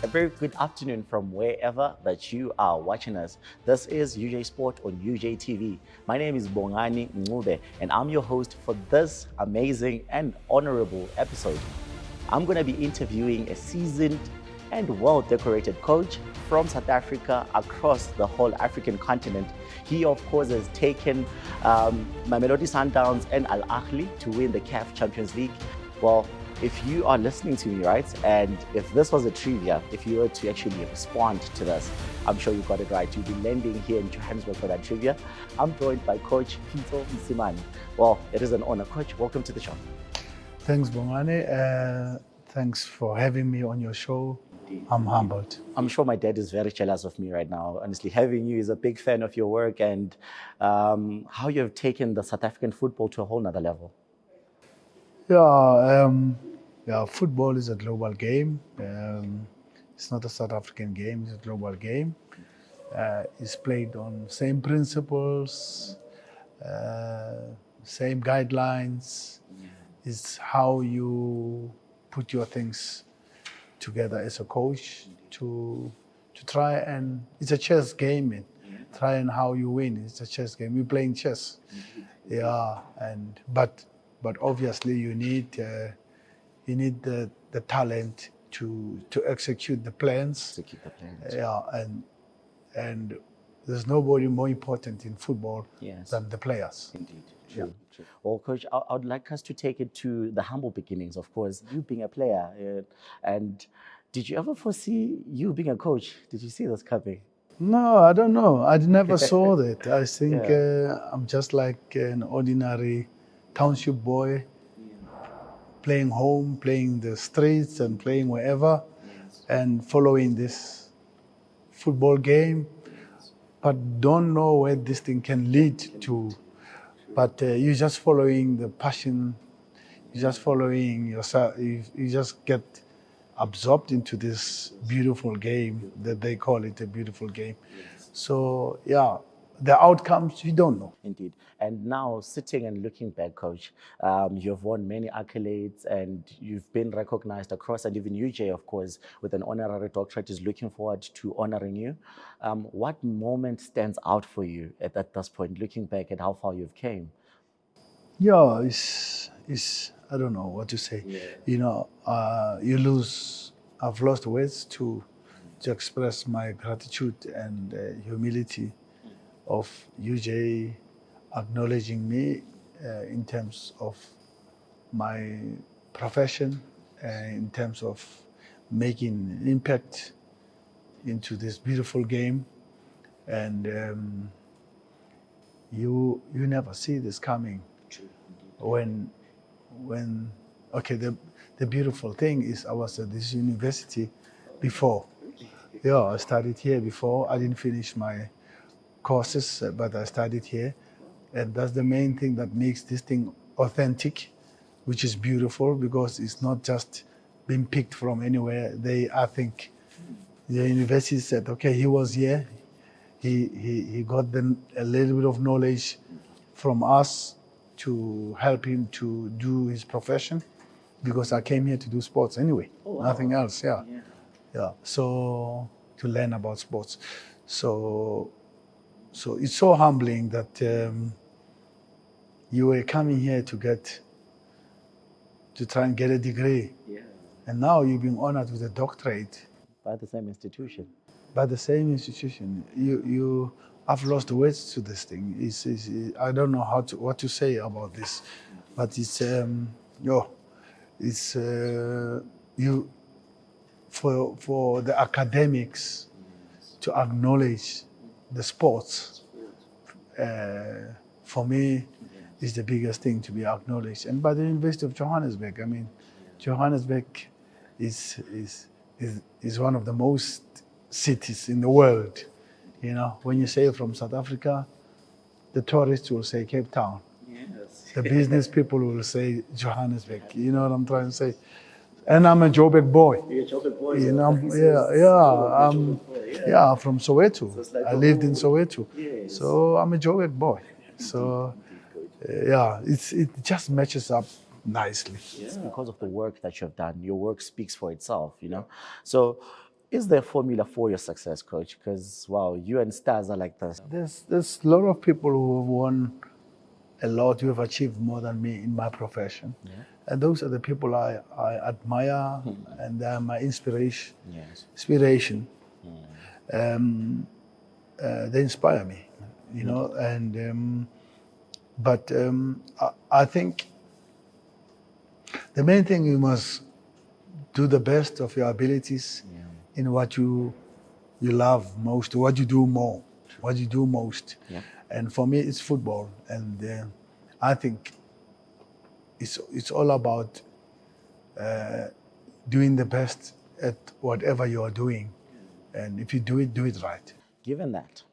very good afternoon from wherever that you are watching us. This is UJ Sport on UJTV. My name is Bongani and I'm your host for this amazing and honorable episode. I'm going to be interviewing a seasoned and well-decorated coach from South Africa across the whole African continent. He, of course, has taken Mamelodi Sundowns and Al Ahly to win the CAF Champions League. Well, if you are listening to me, right, and if this was a trivia, if you were to actually respond to this, I'm sure you got it right. You'll be landing here in Johannesburg for that trivia. I'm joined by Coach Pitso Mosimane. Well, it is an honor. Coach, welcome to the show. Thanks, Bongani. Thanks for having me on your show. I'm humbled. I'm sure my dad is very jealous of me right now. Honestly, having you is a big fan of your work and how you have taken the South African football to a whole nother level. Yeah, football is a global game. It's not a South African game, it's a global game. It's played on same principles, same guidelines. It's how you put your things together as a coach to try, and it's a chess game. Try and how you win. It's a chess game. We're playing chess. Yeah, but obviously you need the talent to execute the plans. Yeah, and there's nobody more important in football than the players. Indeed. True. Well, Coach, I would like us to take it to the humble beginnings, of course. You being a player, and did you ever foresee you being a coach? Did you see this coming? No, I don't know. I never saw that. I think I'm just like an ordinary township boy, playing home, playing the streets and playing wherever, and following this football game, but don't know where this thing can lead to. But you're just following the passion, you're just following yourself, you just get absorbed into this beautiful game that they call it a beautiful game. So yeah, the outcomes you don't know. Indeed. And now sitting and looking back, Coach, you have won many accolades and you've been recognized across, and even UJ, of course, with an honorary doctorate, is looking forward to honoring you. What moment stands out for you at this point, looking back at how far you've came? Yeah, it's I don't know what to say. You know, I've lost words to express my gratitude and humility of UJ acknowledging me in terms of my profession, in terms of making an impact into this beautiful game. And you never see this coming. When the beautiful thing is I was at this university before. Yeah, I studied here before. I didn't finish my courses, but I studied here. And that's the main thing that makes this thing authentic, which is beautiful because it's not just being picked from anywhere. I think the university said, okay, he was here. He got a little bit of knowledge from us to help him to do his profession, because I came here to do sports anyway, nothing else. Yeah. So to learn about sports. So it's so humbling that you were coming here to try and get a degree, and now you're being honored with a doctorate by the same institution. By the same institution. I've lost words to this thing. I don't know what to say about this, but it's for the academics to acknowledge the sports. For me, is the biggest thing to be acknowledged. And by the University of Johannesburg, I mean, Johannesburg is one of the most cities in the world. You know, when you say from South Africa, the tourists will say Cape Town. Yes. The business people will say Johannesburg. You know what I'm trying to say? And I'm a Joburg boy. You're a Joburg boy. You know, from Soweto. So like I lived in Soweto. Yes. So I'm a Joburg boy. So it just matches up nicely. It's because of the work that you have done. Your work speaks for itself, you know. So Is there a formula for your success, coach? Because, wow, you and stars are like this. There's a lot of people who have won a lot, who have achieved more than me in my profession. Yeah. And those are the people I admire, and they are my inspiration. Yes. They inspire me, you know. And I think the main thing, you must do the best of your abilities in what you love most, what you do most. Yeah. And for me, it's football, and I think it's all about doing the best at whatever you are doing, and if you do it right. Given that,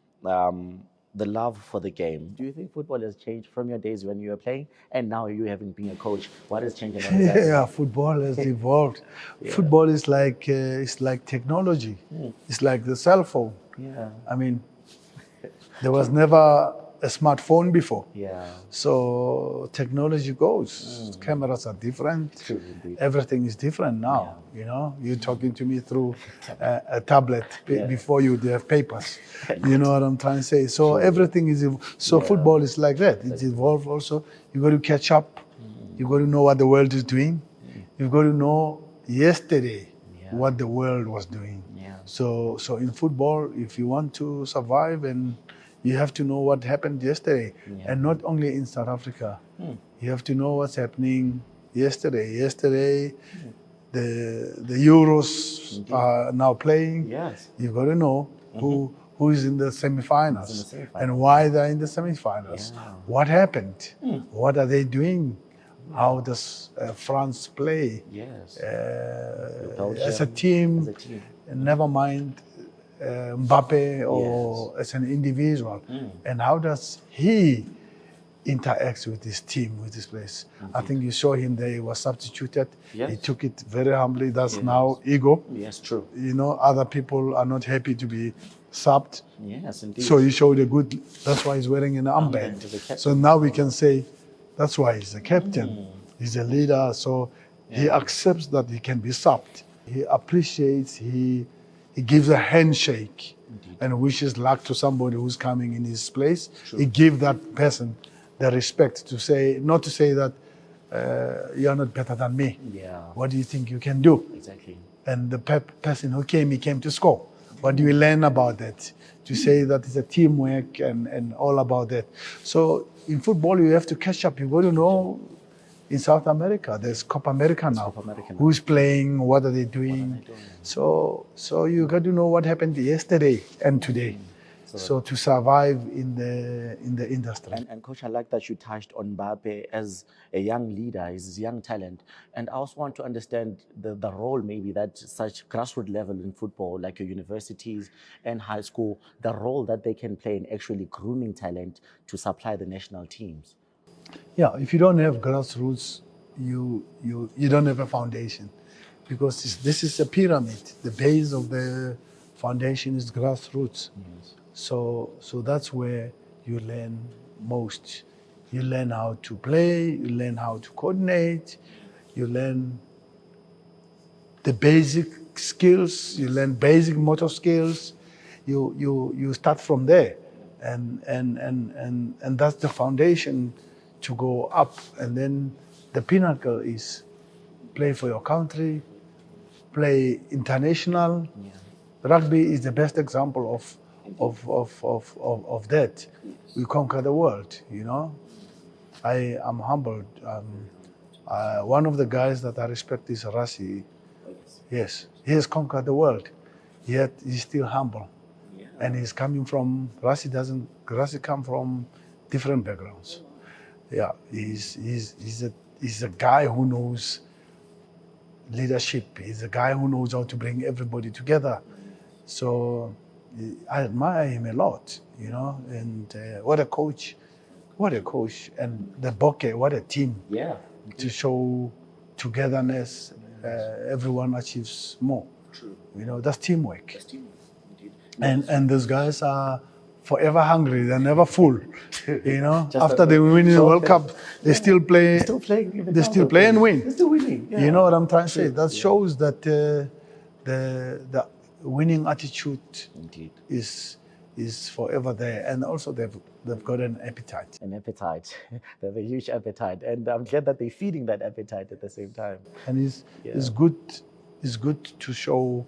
the love for the game, do you think football has changed from your days when you were playing and now you having been a coach? What has changed? And what has happened? Yeah, football has evolved. Football is like it's like technology. It's like the cell phone. Yeah. I mean, there was never a smartphone before. Yeah. So technology goes. Cameras are different. True, indeed. Everything is different now. You know, you're talking to me through a tablet. Before you have papers. You know what I'm trying to say? So everything is. So football is like that. It's evolved also. You got to catch up. You got to know what the world is doing. You got to know yesterday what the world was doing. Yeah. So in football, if you want to survive, and you have to know what happened yesterday, and not only in South Africa. You have to know what's happening yesterday. Yesterday, the Euros are now playing. Yes. You got to know who is in the semifinals and why they're in the semifinals. Yeah. What happened? What are they doing? How does France play? Yes. As a team, never mind Mbappe or as an individual, and how does he interact with his team, with his place? I think you saw him there. He was substituted. Yes. He took it very humbly. That's now ego. Yes, true. You know, other people are not happy to be subbed. Yes, indeed. So he showed a good. That's why he's wearing an armband. So now we can say that's why he's a captain. He's a leader. So he accepts that he can be subbed. He appreciates. He gives a handshake and wishes luck to somebody who's coming in his place. He gives that person the respect to say, not to say that you're not better than me. Yeah. What do you think you can do? Exactly. And the person who came, he came to score. What do you learn about that? To say that it's a teamwork and all about that. So in football, you have to catch up. You got to know. In South America, there's Copa America now. Who's playing? What are they doing? So you got to know what happened yesterday and today. So to survive in the industry. And coach, I like that you touched on Mbappe as a young leader, his young talent. And I also want to understand the role maybe that such grassroots level in football, like your universities and high school, the role that they can play in actually grooming talent to supply the national teams. Yeah, if you don't have grassroots, you don't have a foundation, because this is a pyramid. The base of the foundation is grassroots. Yes. So that's where you learn most. You learn how to play. You learn how to coordinate. You learn the basic skills. You learn basic motor skills. You start from there, and that's the foundation to go up, and then the pinnacle is play for your country, play international. Yeah. Rugby is the best example of that. We conquer the world, you know. I am humbled. One of the guys that I respect is Rassi. Yes, he has conquered the world, yet he's still humble. Yeah. And he's coming from, Rassi come from different backgrounds. Yeah, he's a guy who knows leadership. He's a guy who knows how to bring everybody together. So I admire him a lot, you know. And what a coach, and the Bokeh, what a team. Yeah. To show togetherness, everyone achieves more. True. You know, that's teamwork. That's teamwork, indeed. And those guys are forever hungry. They're never full. You know, after they win the World Cup, they still play. They still play and win. They're still winning. Yeah. You know what I'm trying to say? That shows that winning attitude Indeed. is forever there, and also they've got an appetite. An appetite. They have a huge appetite, and I'm glad that they're feeding that appetite at the same time. And it's good to show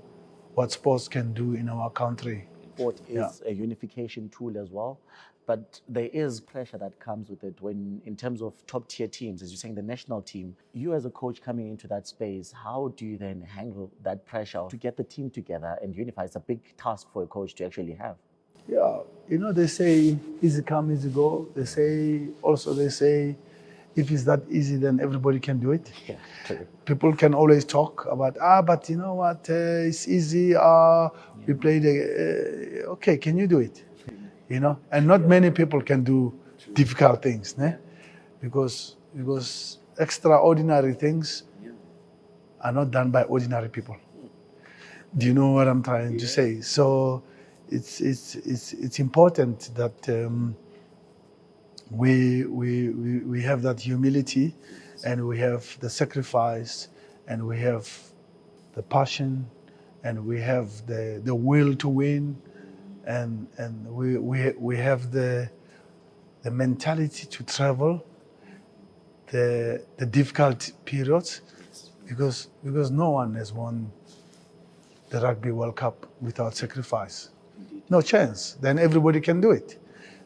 what sports can do in our country. Sport is a unification tool as well, but there is pressure that comes with it when, in terms of top tier teams, as you're saying, the national team, you as a coach coming into that space, how do you then handle that pressure to get the team together and unify? It's a big task for a coach to actually have. Yeah, they say easy come, easy go. They say if it's that easy, then everybody can do it. Yeah, true. People can always talk about, but you know what, it's easy. We played, okay, can you do it? And not many people can do difficult things, because extraordinary things are not done by ordinary people. Do you know what I'm trying to say? So it's important that we have that humility, and we have the sacrifice, and we have the passion, and we have the will to win, and we have the mentality to travel the difficult periods, because no one has won the Rugby World Cup without sacrifice. No chance. Then everybody can do it.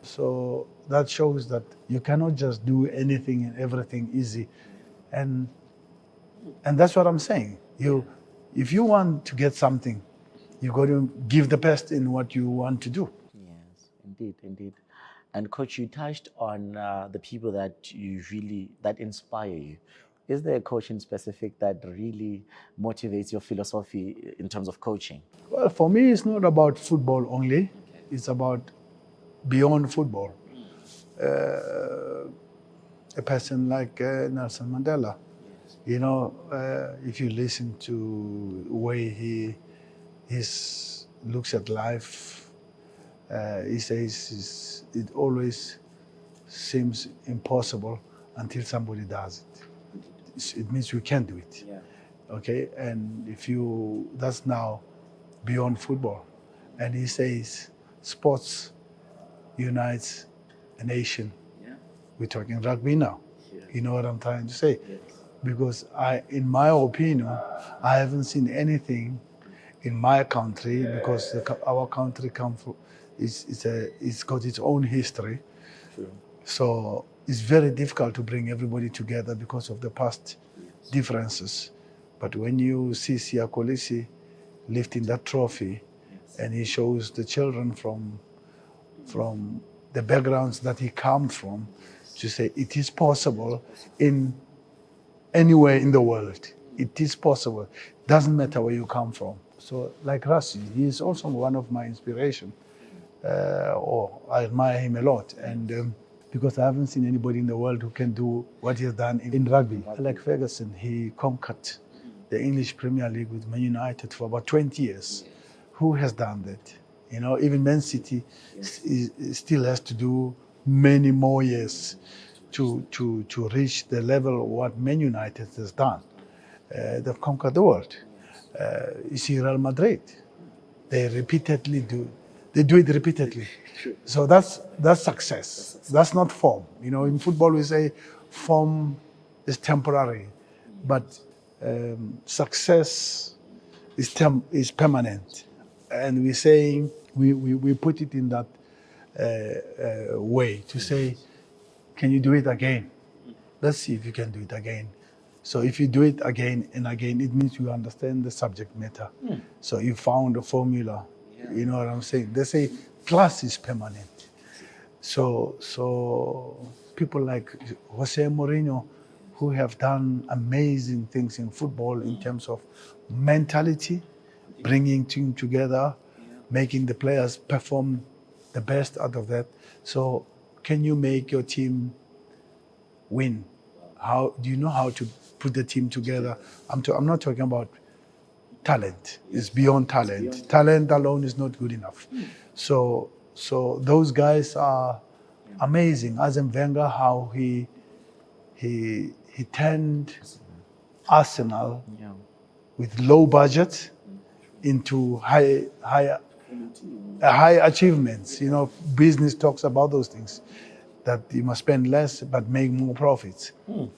So that shows that you cannot just do anything and everything easy. And that's what I'm saying. If you want to get something, you got to give the best in what you want to do. Yes, indeed. And Coach, you touched on the people that that inspire you. Is there a coach in specific that really motivates your philosophy in terms of coaching? Well, for me, it's not about football only. It's about beyond football. A person like Nelson Mandela, if you listen to the way he looks at life, he says it always seems impossible until somebody does it. It means we can do it. Yeah. Okay, and that's now beyond football. And he says sports unites a nation. Yeah. We're talking rugby now. Yeah. You know what I'm trying to say? Yes. Because in my opinion, I haven't seen anything in my country, because our country it's got its own history. Sure. So it's very difficult to bring everybody together because of the past differences. But when you see Siya Kolisi lifting that trophy, and he shows the children from the backgrounds that he comes from, to say it is possible in anywhere in the world. It is possible. Doesn't matter where you come from. So like Rassi, he is also one of my inspiration. I admire him a lot. And because I haven't seen anybody in the world who can do what he has done in rugby. Like Ferguson, he conquered the English Premier League with Man United for about 20 years. Who has done that? Even Man City still has to do many more years to reach the level of what Man United has done. They've conquered the world. You see Real Madrid, they do it repeatedly. So that's success. That's not form. In football we say form is temporary, but success is permanent. And we're saying we put it in that way to say, can you do it again? Let's see if you can do it again. So if you do it again and again, it means you understand the subject matter. So you found a formula. You know what I'm saying? They say plus is permanent. So people like Jose Mourinho, who have done amazing things in football in terms of mentality, bringing team together, making the players perform the best out of that. So can you make your team win? How do you know how to put the team together? I'm not talking about talent. It's beyond talent. Talent alone is not good enough. So those guys are amazing. Arsene Wenger, how he turned Arsenal with low budget into high achievements. You know, business talks about those things, that you must spend less but make more profits.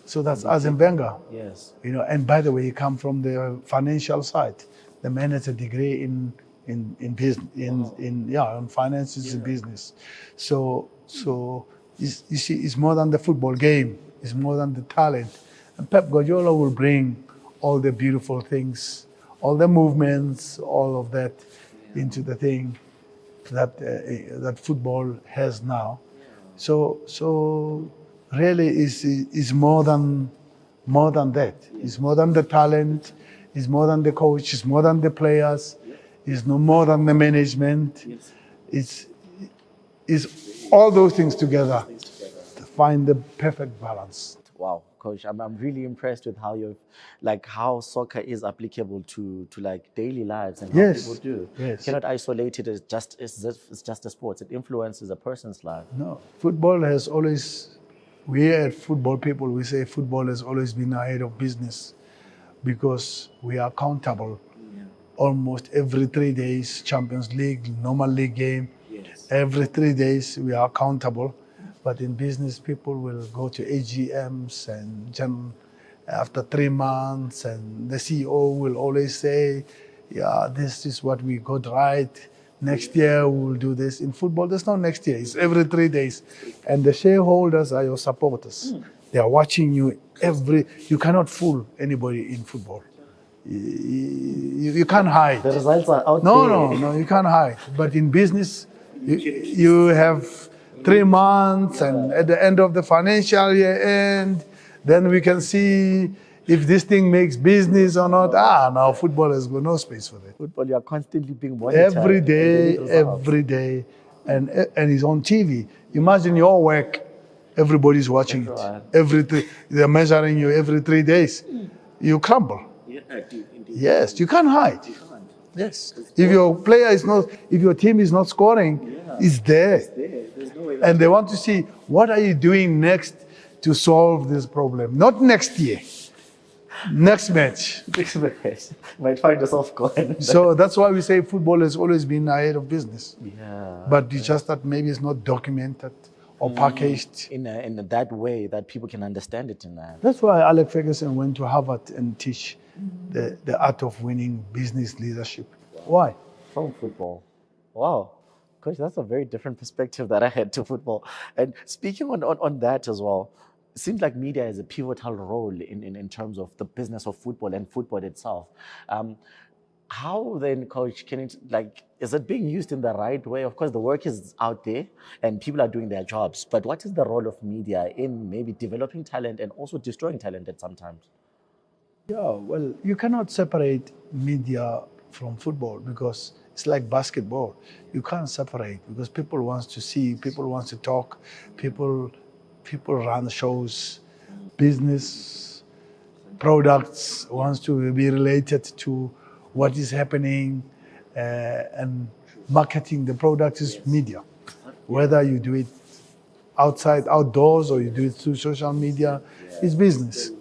So that's Arsene Wenger. Yes. You know, and by the way, he come from the financial side. The man has a degree in business, in finances and business. So you see, it's more than the football game. It's more than the talent. And Pep Guardiola will bring all the beautiful things, all the movements, all of that into the thing that football has now. So really is more than that. It's more than the talent. It's more than the coach. It's more than the players. It's no more than the management. It's all those things together to find the perfect balance. Wow, coach, I'm really impressed with how how soccer is applicable to like daily lives and how people do. Yes. You cannot isolate it as it's just a sport. It influences a person's life. No, football has always, we at football people, we say football has always been ahead of business because we are accountable almost every 3 days, Champions League, normal league game. Yes. Every 3 days we are accountable. But in business, people will go to AGMs and after 3 months, and the CEO will always say, yeah, this is what we got right. Next year we will do this. In football, there's no next year. It's every 3 days. And the shareholders are your supporters. They are watching you you cannot fool anybody in football. You can't hide. The results are out No, there. no, you can't hide. But in business, you have 3 months, and at the end of the financial year end, then we can see if this thing makes business or not. Now football has got no space for that. Football, you are constantly being monitored. Every day, and it's on TV. Imagine your work, everybody's watching it. They're measuring you every 3 days. You crumble. Yes, you can't hide. Yes. If your team is not scoring, it's there. And they want to see, what are you doing next to solve this problem? Not next year. Next match. Might find yourself going. So that's why we say football has always been ahead of business. Yeah. But it's just that maybe it's not documented or packaged. In that way that people can understand it in that. That's why Alex Ferguson went to Harvard and teach the art of winning business leadership. Why? From football. Wow. Coach, that's a very different perspective that I had to football. And speaking on that as well, it seems like media has a pivotal role in terms of the business of football and football itself. How then, Coach, is it being used in the right way? Of course, the work is out there and people are doing their jobs, but what is the role of media in maybe developing talent and also destroying talent at sometimes? Yeah, well, you cannot separate media from football because it's like basketball. You can't separate because people want to see, people want to talk, people run shows, business, products wants to be related to what is happening, and marketing the product is media. Whether you do it outdoors, or you do it through social media, it's business.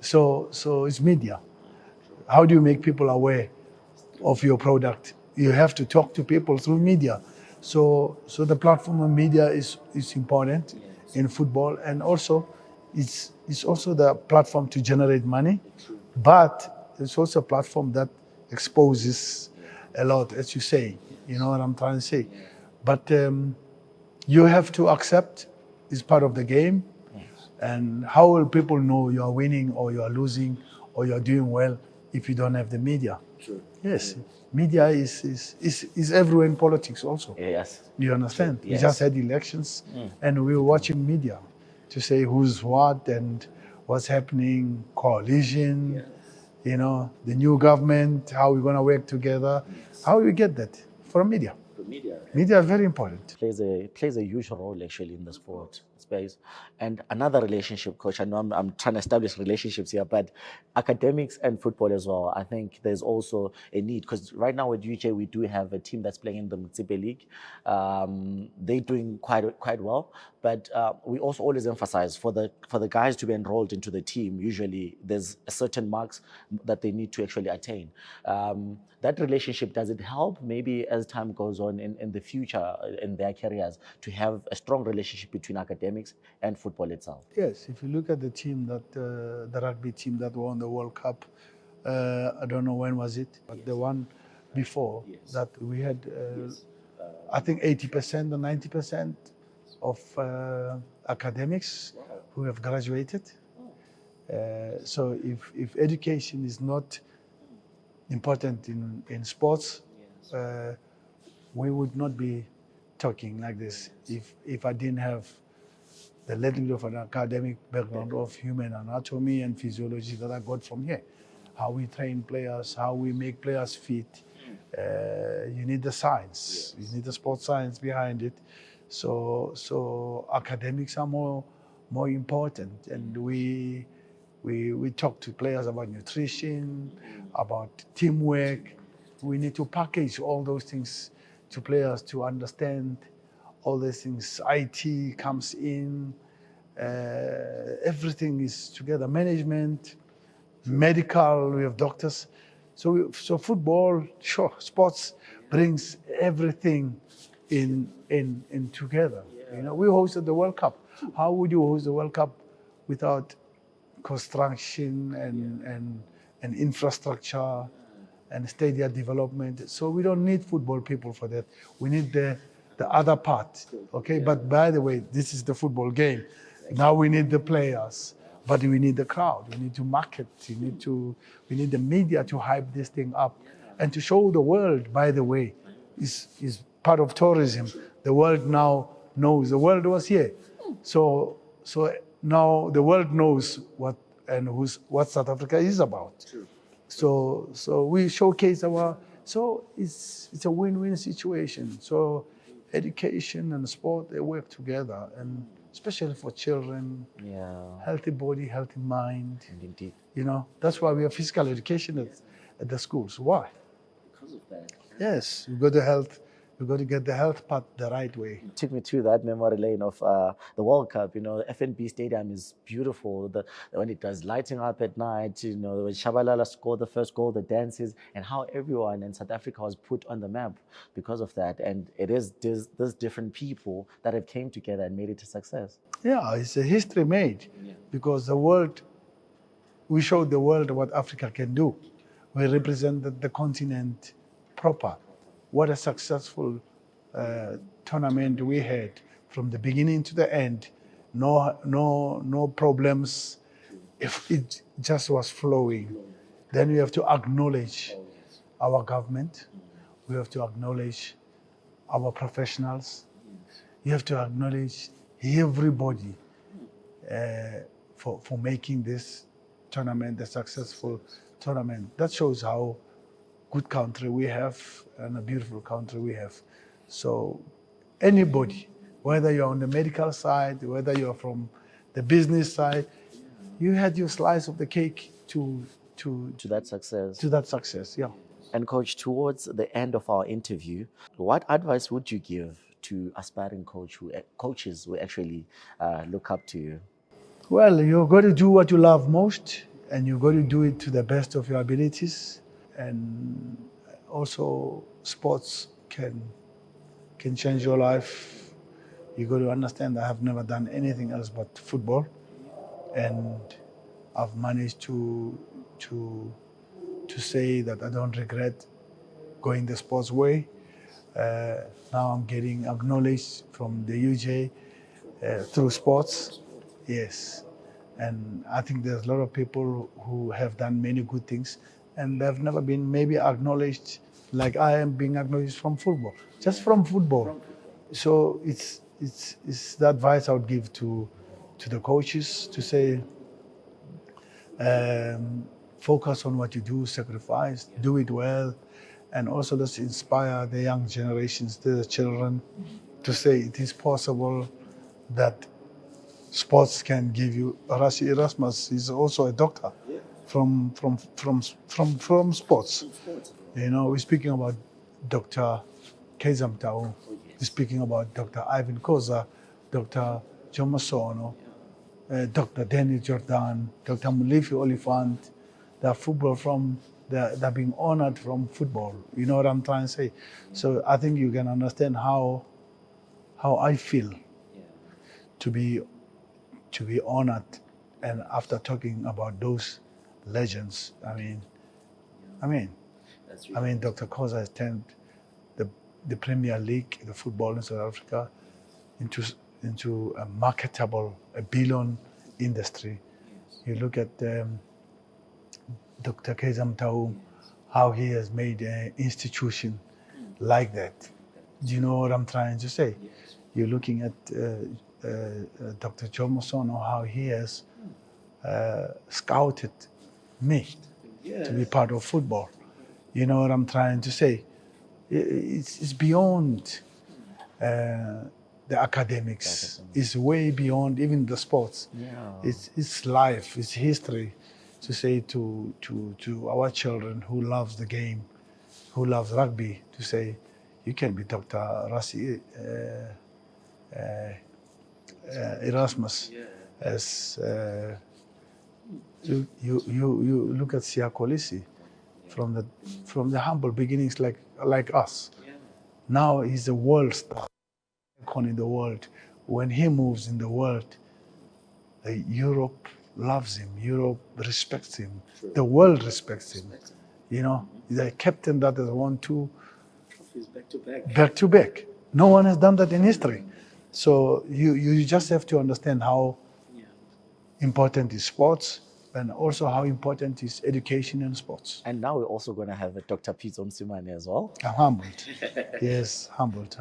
So it's media. How do you make people aware of your product? You have to talk to people through media. So the platform of media is important in football, and also it's also the platform to generate money, but it's also a platform that exposes a lot, as you say. You know what I'm trying to say? But you have to accept it's part of the game. And how will people know you are winning or you are losing or you are doing well if you don't have the media? Sure. Yes, media is everywhere in politics also. Yes. You understand? Yes. We just had elections and we were watching media to say who's what and what's happening, coalition, you know, the new government, how we're going to work together. How do we get that? From media. The media. Media is very important. Plays a huge role actually in the sport. space. And another relationship, coach, I know I'm trying to establish relationships here, but academics and football as well. I think there's also a need, because right now at UJ we do have a team that's playing in the Municipal League. They're doing quite well, but we also always emphasize for the guys to be enrolled into the team, usually there's a certain marks that they need to actually attain. That relationship, does it help maybe as time goes on in the future in their careers to have a strong relationship between academics and football itself? Yes, if you look at the team that the rugby team that won the World Cup, I don't know when was it, but the one before that we had, I think 80% or 90% of academics who have graduated. So if education is not important in sports, we would not be talking like this if I didn't have the little bit of an academic background of human anatomy and physiology that I got from here. How we train players, how we make players fit. You need the science, you need the sports science behind it. So academics are more important, and we talk to players about nutrition, about teamwork. We need to package all those things to players to understand all these things. IT comes in, everything is together. Management, medical, we have doctors. So football, sure, sports brings everything in together. You know, we hosted the World Cup. How would you host the World Cup without construction and infrastructure and stadium development? So we don't need football people for that. We need the other part, okay? But by the way, this is the football game. Now we need the players, but we need the crowd. We need to market. We need the media to hype this thing up and to show the world. By the way, is part of tourism. The world now knows. The world was here, so now the world knows what South Africa is about. So we showcase our. So it's a win-win situation. So education and sport, they work together, and especially for children. Yeah. Healthy body, healthy mind. Indeed. You know, that's why we have physical education at the schools. Why? Because of that. Yes, you got the health. You got to get the health part the right way. Took me to that memory lane of the World Cup. You know, FNB Stadium is beautiful. When it does lighting up at night, you know, when Shabalala scored the first goal, the dances, and how everyone in South Africa was put on the map because of that. And it is these different people that have came together and made it a success. Yeah, it's a history made because the world, we showed the world what Africa can do. We represented the continent proper. What a successful tournament we had from the beginning to the end. No problems. If it just was flowing, then we have to acknowledge our government. We have to acknowledge our professionals. You have to acknowledge everybody for making this tournament a successful tournament. That shows how good country we have and a beautiful country we have. So anybody, whether you're on the medical side, whether you're from the business side, you had your slice of the cake to that success. To that success, yeah. And coach, towards the end of our interview, what advice would you give to aspiring coaches who actually look up to you? Well, you've got to do what you love most, and you've got to do it to the best of your abilities. And also, sports can change your life. You got to understand I have never done anything else but football, and I've managed to say that I don't regret going the sports way. Now I'm getting acknowledged from the UJ through sports. Yes, and I think there's a lot of people who have done many good things, and they've never been maybe acknowledged like I am being acknowledged from football, just from football. So it's the advice I would give to the coaches to say, focus on what you do, sacrifice, do it well, and also let's inspire the young generations, the children, to say it is possible that sports can give you. Rashi Erasmus is also a doctor from sports. You know, we're speaking about Dr. Kezam Tau. We're speaking about Dr. Ivan Koza, Dr. Jomasono, Dr. Danny Jordan, Dr. Mulifi Oliphant. They're football they're being honored from football. You know what I'm trying to say? So I think you can understand how I feel to be honored. And after talking about those legends, I mean, Dr. Koza has turned the Premier League, the football in South Africa, into a marketable, a billion industry. You look at Dr. Kezam Tau, how he has made an institution like that. Do you know what I'm trying to say? You're looking at Dr. Jomasono, how he has scouted me to be part of football. You know what I'm trying to say? It's beyond the academics. It's way beyond even the sports. It's life, it's history. To say to our children who loves the game, who loves rugby, to say you can be Dr. Rasi Erasmus. As you look at Sia Kolisi from the humble beginnings like us. Now he's a world star, icon in the world. When he moves in the world, Europe loves him. Europe respects him. The world respects him. You know, he's a captain that has won 2 trophies back to back. No one has done that in history. So you just have to understand how important is sports, and also how important is education and sports. And now we're also going to have a Dr. Pitso Mosimane as well. I'm humbled. Yes, humbled.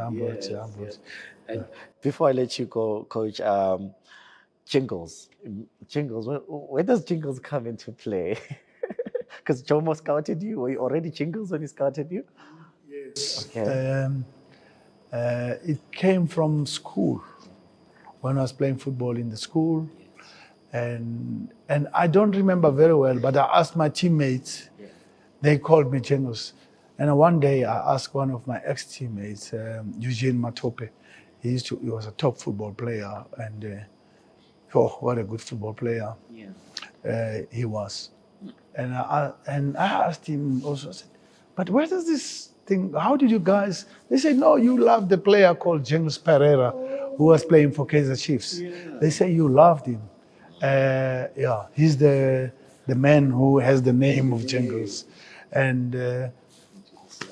And before I let you go, Coach, Jingles. Where does Jingles come into play? Because Jomo scouted you. Were you already Jingles when he scouted you? Yes. Okay. It came from school, when I was playing football in the school. And I don't remember very well, but I asked my teammates. They called me Jingles. And one day I asked one of my ex-teammates, Eugene Matope. He was a top football player, and what a good football player he was. And I asked him also, I said, but where does this thing, how did you guys, they said, no, you love the player called James Pereira, who was playing for Kaizer Chiefs. They say you loved him. He's the man who has the name of Jingles. And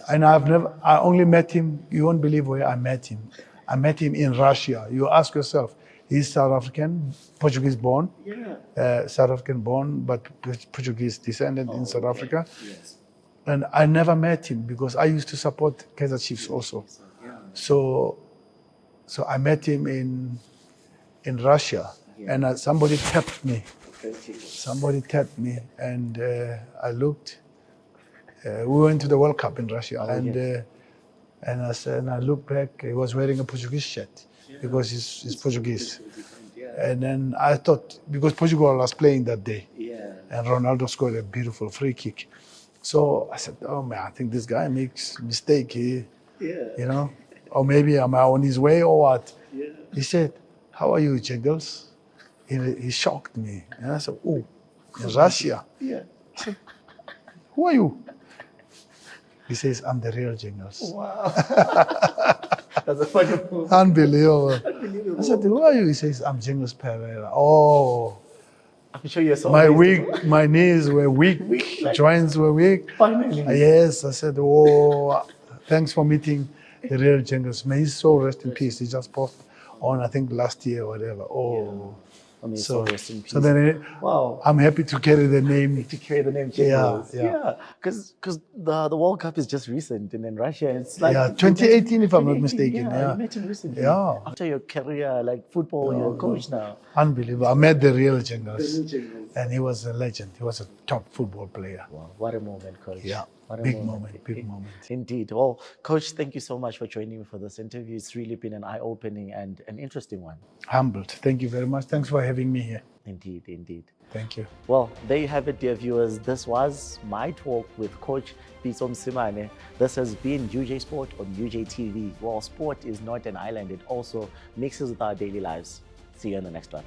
I only met him, you won't believe where I met him. I met him in Russia. You ask yourself, he's South African, Portuguese born, South African born, but Portuguese descendant in South Africa. Yes. And I never met him because I used to support Kaizer Chiefs also. So I met him in Russia, and somebody tapped me. And I looked. We went to the World Cup in Russia, and I looked back. He was wearing a Portuguese shirt because he's Portuguese. And then I thought, because Portugal was playing that day, and Ronaldo scored a beautiful free kick. So I said, oh man, I think this guy makes mistake here, you know, or maybe am I on his way or what? He said, how are you, Jingles? He shocked me. And I said, oh, in Russia. I said, who are you? He says, I'm the real Jingles. Wow. That's a funny move. Unbelievable. I said, who are you? He says, I'm Jingles Pereira. Oh. I'm sure you're so my knees were weak, joints were weak. Finally. Yes, I said, oh, thanks for meeting the real Jingles. May his soul rest in peace. He just passed on, I think, last year or whatever. Oh. I mean, so rest in peace. So then Wow. I'm happy to carry the name. To carry the name Yeah, Chambers. yeah. Because the World Cup is just recent, and in Russia it's like Yeah, 2018 if I'm not 2018, mistaken. Yeah, you met him recently. Yeah. After your career, like football, you're a coach now. Unbelievable. I met the real Jengles. The real Jengles. And he was a legend. He was a top football player. Wow, what a moment, coach. Yeah, What a big moment. Indeed. Well, coach, thank you so much for joining me for this interview. It's really been an eye-opening and an interesting one. Humbled. Thank you very much. Thanks for having me here. Indeed. Thank you. Well, there you have it, dear viewers. This was my talk with Coach Pitso Mosimane. This has been UJ Sport on UJTV. Well, sport is not an island. It also mixes with our daily lives. See you in the next one.